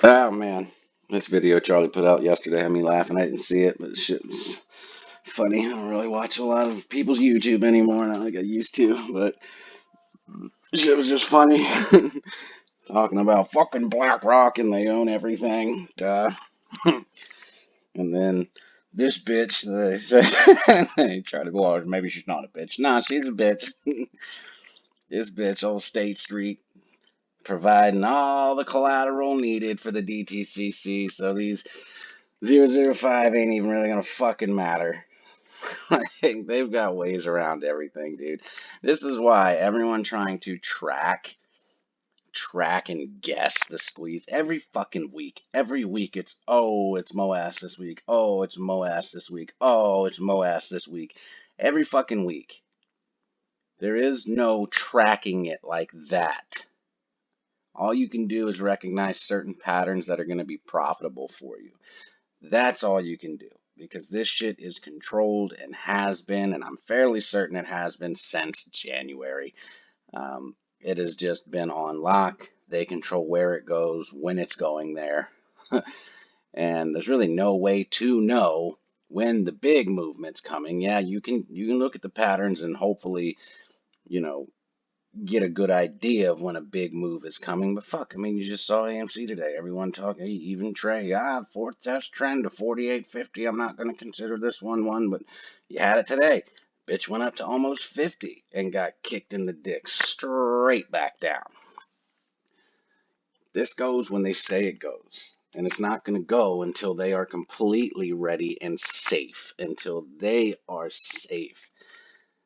Oh man, this video Charlie put out yesterday had me laughing. I didn't see it, but the shit was funny. I don't really watch a lot of people's YouTube anymore, not like I used to, but the shit was just funny. Talking about fucking BlackRock and they own everything. Duh. And then this bitch, they said, they try to go, oh, maybe she's not a bitch. Nah, she's a bitch. This bitch, old State Street, providing all the collateral needed for the DTCC, so these 005 ain't even really gonna fucking matter. Like, they've got ways around everything, dude. This is why everyone trying to track and guess the squeeze every fucking week. Every week it's, oh, it's Moas this week. Oh, it's Moas this week. Oh, it's Moas this week. Every fucking week. There is no tracking it like that. All you can do is recognize certain patterns that are going to be profitable for you. That's all you can do, because this shit is controlled and has been, and I'm fairly certain it has been since January. It has just been on lock. They control where it goes, when it's going there. And there's really no way to know when the big movement's coming. Yeah, you can look at the patterns and hopefully, you know, get a good idea of when a big move is coming. But fuck, I mean, you just saw AMC today. Everyone talking, even Trey, fourth test trend to 48.50. I'm not going to consider this one, but you had it today. Bitch went up to almost 50 and got kicked in the dick straight back down. This goes when they say it goes. And it's not going to go until they are completely ready and safe. Until they are safe.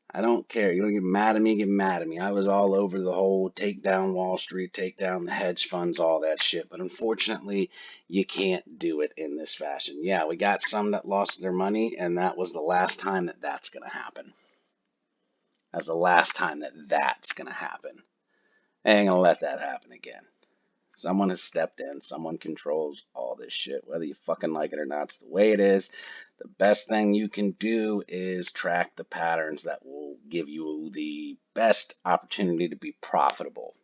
I don't care. You want to get mad at me? Get mad at me. I was all over the whole take down Wall Street, take down the hedge funds, all that shit. But unfortunately, you can't do it in this fashion. Yeah, we got some that lost their money, and that was the last time that that's going to happen. That's the last time that that's going to happen. I ain't going to let that happen again. Someone has stepped in. Someone controls all this shit. Whether you fucking like it or not, it's the way it is. The best thing you can do is track the patterns that will give you the best opportunity to be profitable.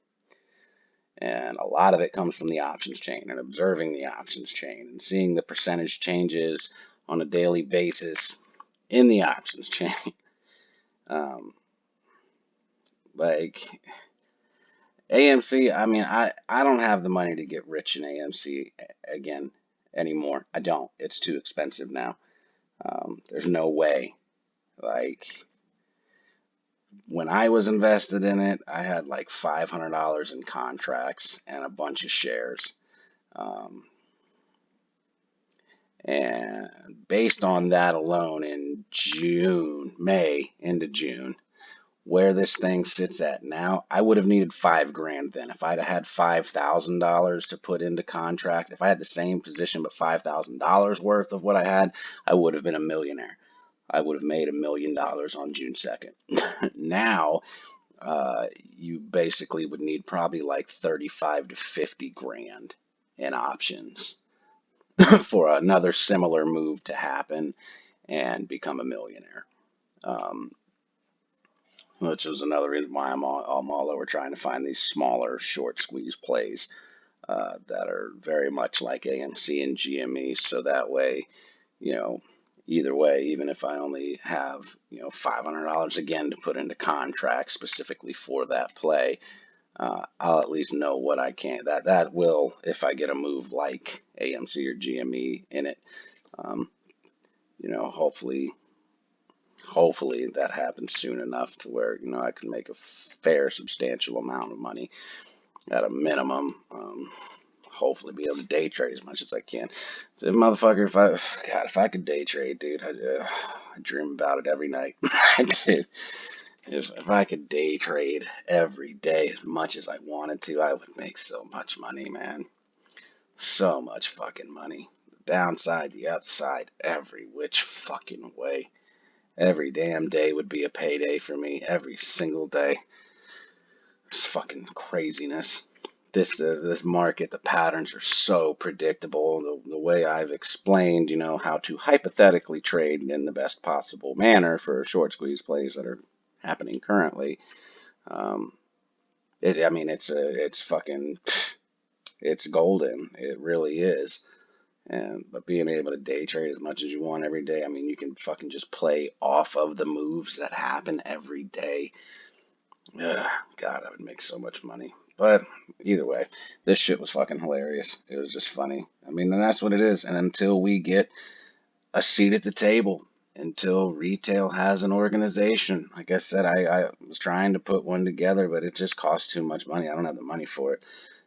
And a lot of it comes from the options chain and observing the options chain and seeing the percentage changes on a daily basis in the options chain. Um, like AMC, I mean, I don't have the money to get rich in AMC again anymore. I don't. It's too expensive now. There's no way. Like, when I was invested in it, I had like $500 in contracts and a bunch of shares. Um, and based on that alone, in May into June, where this thing sits at now, I would have needed $5,000 then. If I'd have had $5,000 to put into contract, if I had the same position but $5,000 worth of what I had, I would have been a millionaire. I would have made $1,000,000 on June 2nd. Now, you basically would need probably like 35 to 50 grand in options for another similar move to happen and become a millionaire. Um, which is another reason why I'm all over trying to find these smaller short squeeze plays that are very much like AMC and GME. So that way, you know, either way, even if I only have, $500 again to put into contracts specifically for that play, I'll at least know what I can. That will, if I get a move like AMC or GME in it, um, hopefully that happens soon enough to where I can make a fair substantial amount of money at a minimum. Hopefully be able to day trade as much as I can. Motherfucker, if I could day trade, dude, I dream about it every night. Dude, if I could day trade every day as much as I wanted to, I would make so much money, man. So much fucking money. The downside, the upside, every which fucking way. Every damn day would be a payday for me. Every single day. It's fucking craziness. This market, the patterns are so predictable. The way I've explained, how to hypothetically trade in the best possible manner for short squeeze plays that are happening currently. I mean, it's fucking. It's golden. It really is. But being able to day trade as much as you want every day, I mean, you can fucking just play off of the moves that happen every day. Ugh, God, I would make so much money. But either way, this shit was fucking hilarious. It was just funny. I mean, and that's what it is. And until we get a seat at the table, until retail has an organization, like I said, I was trying to put one together, but it just costs too much money. I don't have the money for it.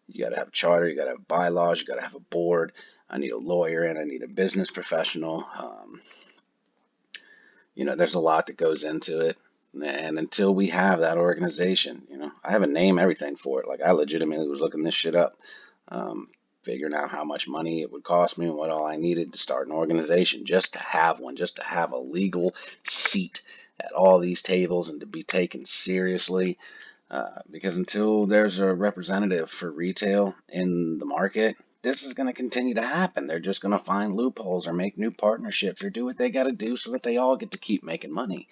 You got to have a charter, you got to have bylaws, you got to have a board. I need a lawyer and I need a business professional. There's a lot that goes into it. And until we have that organization, I have a name, everything for it. Like, I legitimately was looking this shit up, um, figuring out how much money it would cost me and what all I needed to start an organization, just to have one, just to have a legal seat at all these tables and to be taken seriously. Because until there's a representative for retail in the market, this is going to continue to happen. They're just going to find loopholes or make new partnerships or do what they got to do so that they all get to keep making money.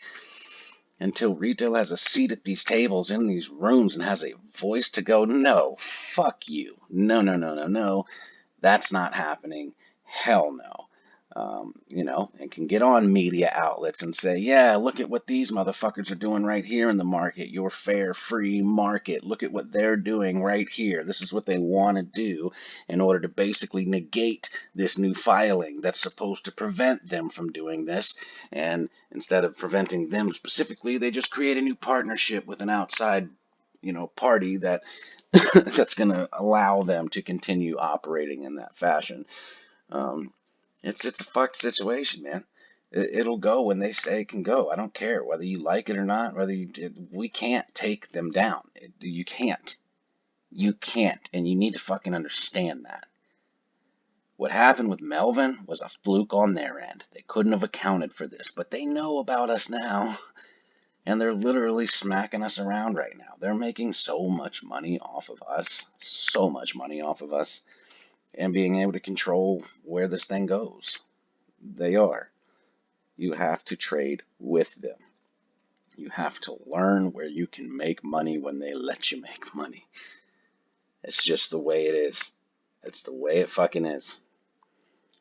Until retail has a seat at these tables in these rooms and has a voice to go, no, fuck you. No, no, no, no, no. That's not happening. Hell no. And can get on media outlets and say, yeah, look at what these motherfuckers are doing right here in the market, your fair, free market. Look at what they're doing right here. This is what they want to do in order to basically negate this new filing that's supposed to prevent them from doing this. And instead of preventing them specifically, they just create a new partnership with an outside, party that's going to allow them to continue operating in that fashion. Um, it's a fucked situation, man. It'll go when they say it can go. I don't care whether you like it or not. We can't take them down. You can't. You can't, and you need to fucking understand that. What happened with Melvin was a fluke on their end. They couldn't have accounted for this, but they know about us now, and they're literally smacking us around right now. They're making so much money off of us, so much money off of us, and being able to control where this thing goes. They are. You have to trade with them. You have to learn where you can make money when they let you make money. It's just the way it is. It's the way it fucking is.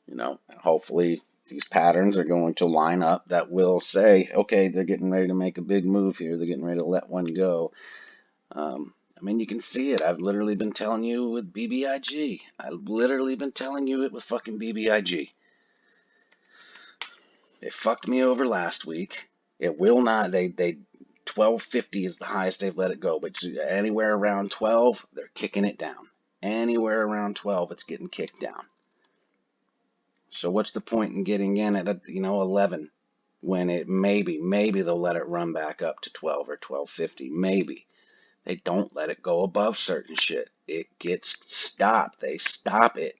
And hopefully these patterns are going to line up that will say, okay, they're getting ready to make a big move here. They're getting ready to let one go. You can see it. I've literally been telling you with BBIG. I've literally been telling you it with fucking BBIG. They fucked me over last week. It will not. They 1250 is the highest they've let it go, but anywhere around 12, they're kicking it down. Anywhere around 12, it's getting kicked down. So what's the point in getting in at 11 when it maybe they'll let it run back up to 12 or 1250? Maybe. They don't let it go above certain shit. It gets stopped. They stop it.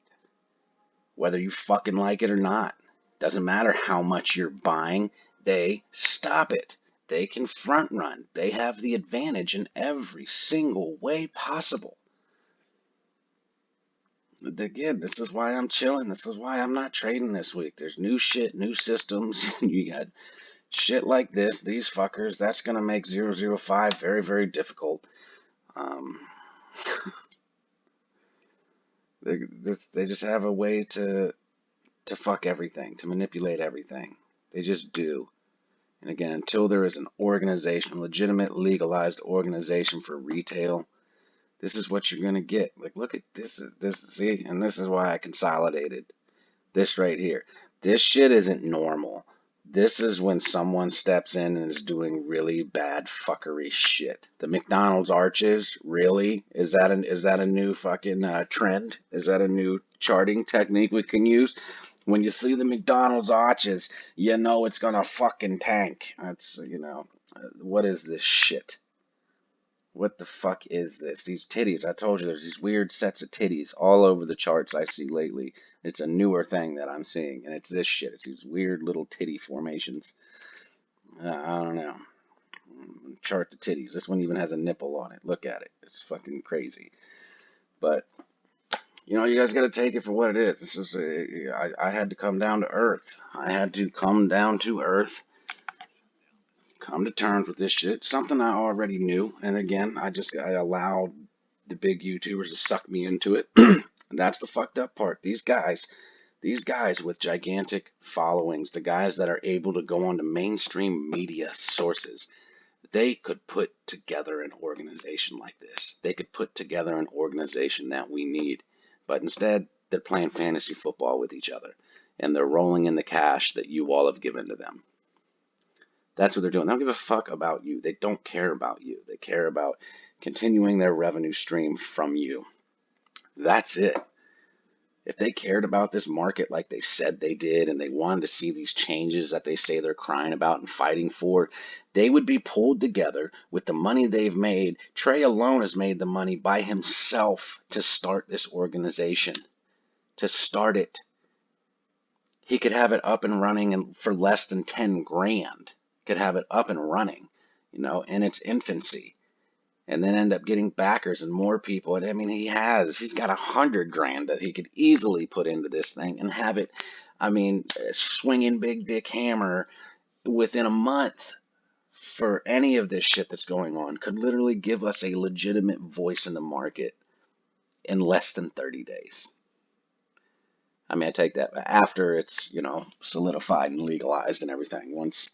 Whether you fucking like it or not. Doesn't matter how much you're buying, they stop it. They can front run. They have the advantage in every single way possible. Again, this is why I'm chilling. This is why I'm not trading this week. There's new shit, new systems. You got shit like this. These fuckers, that's going to make 005 very, very difficult. They just have a way to fuck everything, to manipulate everything. They just do. And again, until there is an organization, a legitimate, legalized organization for retail, this is what you're going to get. Like, look at this. See? And this is why I consolidated this right here. This shit isn't normal. This is when someone steps in and is doing really bad fuckery shit. The McDonald's arches, really? Is that a new fucking trend? Is that a new charting technique we can use? When you see the McDonald's arches, you know it's gonna fucking tank. That's, what is this shit? What the fuck is this? These titties, I told you there's these weird sets of titties all over the charts I see lately. It's a newer thing that I'm seeing, and it's this shit. It's these weird little titty formations. I don't know. Chart the titties. This one even has a nipple on it. Look at it. It's fucking crazy. But, you guys gotta take it for what it is. This is, I had to come down to earth. I had to come down to earth. Come to terms with this shit. Something I already knew. And again, I allowed the big YouTubers to suck me into it. And that's the fucked up part. These guys with gigantic followings, the guys that are able to go on to mainstream media sources, they could put together an organization like this. They could put together an organization that we need. But instead, they're playing fantasy football with each other. And they're rolling in the cash that you all have given to them. That's what they're doing. They don't give a fuck about you. They don't care about you. They care about continuing their revenue stream from you. That's it. If they cared about this market like they said they did, and they wanted to see these changes that they say they're crying about and fighting for, they would be pulled together with the money they've made. Trey alone has made the money by himself to start this organization, to start it. He could have it up and running and for less than 10 grand. Could have it up and running, in its infancy. And then end up getting backers and more people. And I mean, he's got 100 grand that he could easily put into this thing and have it, swinging big dick hammer within a month for any of this shit that's going on. Could literally give us a legitimate voice in the market in less than 30 days. I take that after it's, solidified and legalized and everything. Once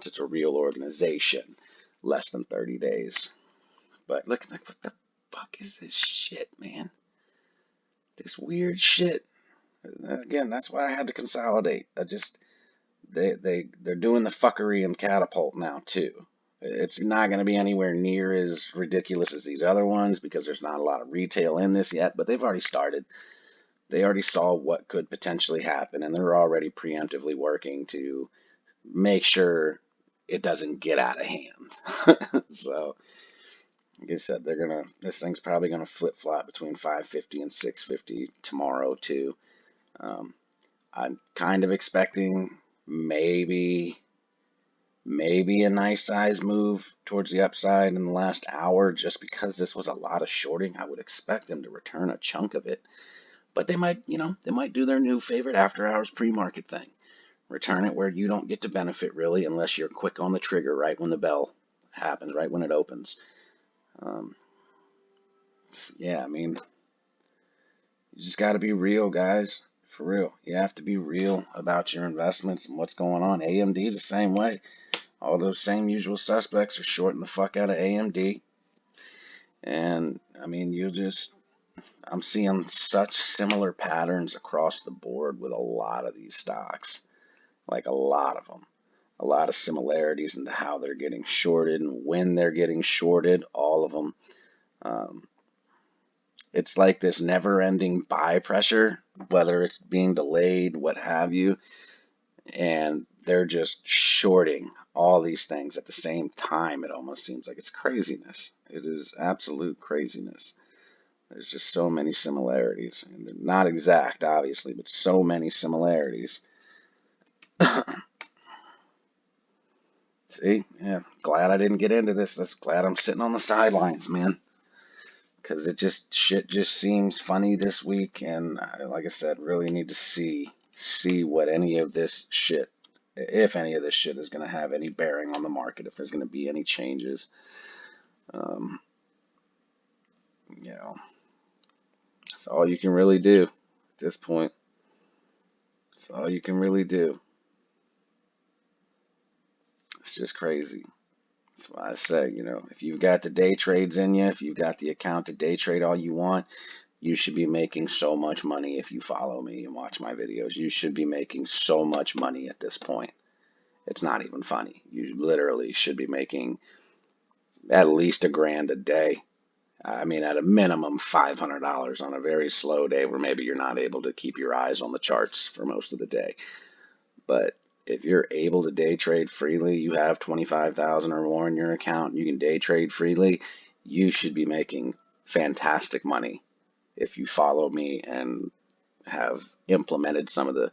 it's a real organization, less than 30 days. But look, what the fuck is this shit, man? This weird shit. Again, that's why I had to consolidate. They're doing the fuckery in Catapult now too. It's not going to be anywhere near as ridiculous as these other ones because there's not a lot of retail in this yet. But they've already started. They already saw what could potentially happen, and they're already preemptively working to make sure it doesn't get out of hand. So. Like I said, this thing's probably gonna flip flop between 550 and 650 tomorrow too. I'm kind of expecting maybe a nice size move towards the upside in the last hour, just because this was a lot of shorting. I would expect them to return a chunk of it, but they might do their new favorite after hours pre-market thing, return it where you don't get to benefit really unless you're quick on the trigger right when the bell happens, right when it opens. Yeah, you just got to be real, guys. For real. You have to be real about your investments and what's going on. AMD is the same way. All those same usual suspects are shorting the fuck out of AMD. And, I'm seeing such similar patterns across the board with a lot of these stocks. Like a lot of them. A lot of similarities into how they're getting shorted and when they're getting shorted. All of them. It's like this never-ending buy pressure, whether it's being delayed, what have you, and they're just shorting all these things at the same time. It almost seems like it's craziness. It is absolute craziness. There's just so many similarities. And they're not exact, obviously, but so many similarities. See? Yeah, glad I didn't get into this. That's glad I'm sitting on the sidelines, man. Because shit just seems funny this week, and like I said, really need to see what any of this shit, if any of this shit is going to have any bearing on the market, if there's going to be any changes. That's all you can really do at this point. That's all you can really do. It's just crazy. That's why I say, if you've got the day trades in you, if you've got the account to day trade all you want, you should be making so much money if you follow me and watch my videos. You should be making so much money at this point. It's not even funny. You literally should be making at least $1,000 a day. At a minimum $500 on a very slow day where maybe you're not able to keep your eyes on the charts for most of the day. But if you're able to day trade freely, you have 25,000 or more in your account, you can day trade freely, you should be making fantastic money if you follow me and have implemented some of the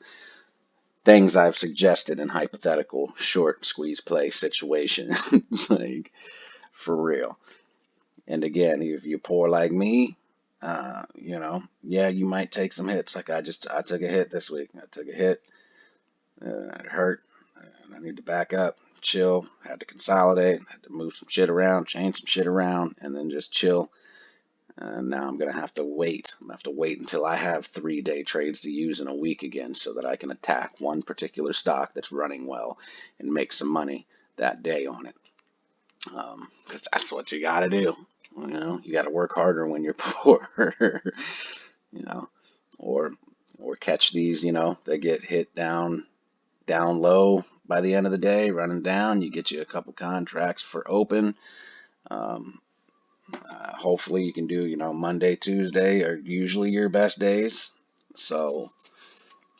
things I've suggested in hypothetical short squeeze play situations. Like, for real. And again, if you're poor like me, you might take some hits. Like I took a hit this week. I took a hit. It hurt. I need to back up, chill, had to consolidate, had to move some shit around, change some shit around, and then just chill. And now I'm going to have to wait. I'm going to have to wait until I have 3-day trades to use in a week again so that I can attack one particular stock that's running well and make some money that day on it. Because that's what you got to do. You got to work harder when you're poor. you know, or catch these. They get hit down low by the end of the day, running down. You get you a couple contracts for open. Um, Hopefully you can do, Monday, Tuesday are usually your best days. So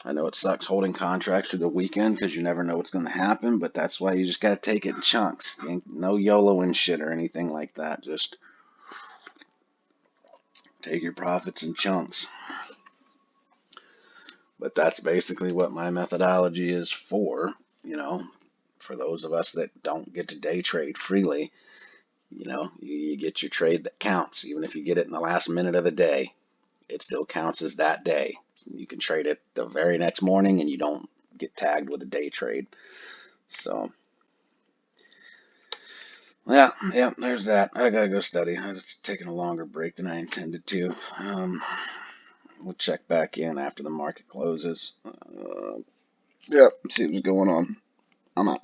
I know it sucks holding contracts through the weekend because you never know what's going to happen, but that's why you just got to take it in chunks. No YOLOing shit or anything like that. Just take your profits in chunks. But that's basically what my methodology is for, for those of us that don't get to day trade freely. You get your trade that counts. Even if you get it in the last minute of the day, it still counts as that day. So you can trade it the very next morning and you don't get tagged with a day trade. So, yeah, there's that. I gotta go study. It's taking a longer break than I intended to. We'll check back in after the market closes. Yeah, see what's going on. I'm out.